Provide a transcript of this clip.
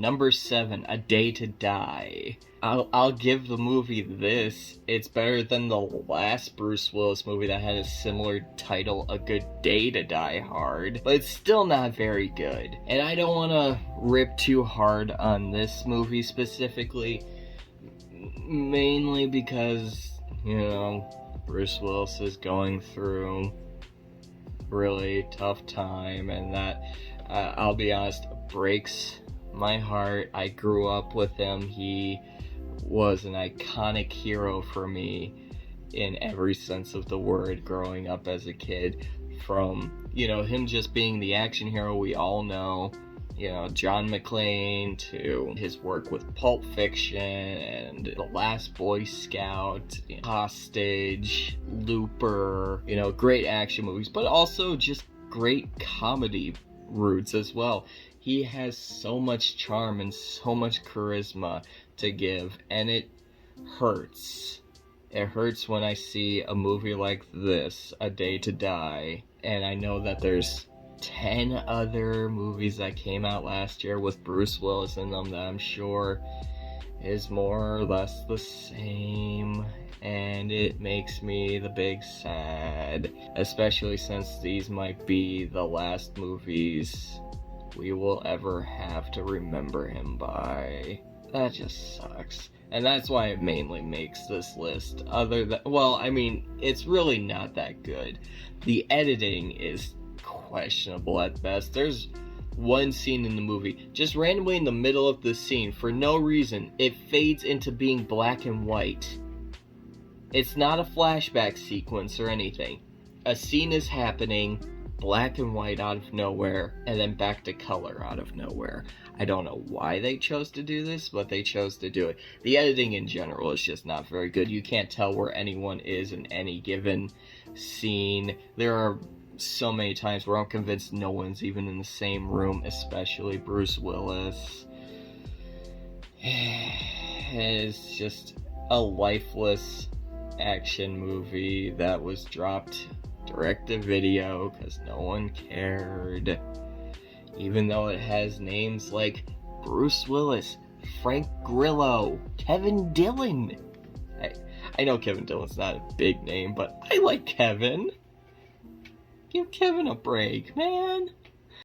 Number 7, A Day to Die. I'll give the movie this. It's better than the last Bruce Willis movie that had a similar title, A Good Day to Die Hard, but it's still not very good. And I don't want to rip too hard on this movie specifically, mainly because, you know, Bruce Willis is going through really tough time, and that, I'll be honest, breaks my heart. I grew up with him. He was an iconic hero for me in every sense of the word growing up as a kid, from, you know, him just being the action hero we all know, you know, John McClane, to his work with Pulp Fiction and The Last Boy Scout, Hostage, Looper, you know, great action movies, but also just great comedy roots as well. He has so much charm and so much charisma to give, and it hurts. It hurts when I see a movie like this, A Day to Die, and I know that there's 10 other movies that came out last year with Bruce Willis in them that I'm sure is more or less the same, and it makes me the big sad, especially since these might be the last movies we will ever have to remember him by. That just sucks. And that's why it mainly makes this list. Other than, well, I mean, it's really not that good. The editing is questionable at best. There's one scene in the movie, just randomly in the middle of the scene, for no reason, it fades into being black and white. It's not a flashback sequence or anything. A scene is happening, black and white out of nowhere, and then back to color out of nowhere. I don't know why they chose to do this, but they chose to do it. The editing in general is just not very good. You can't tell where anyone is in any given scene. There are so many times where I'm convinced no one's even in the same room, especially Bruce Willis. It's just a lifeless action movie that was dropped direct to video because no one cared, even though it has names like Bruce Willis, Frank Grillo, Kevin Dillon. I know Kevin Dillon's not a big name, but I like Kevin. Give Kevin a break, man.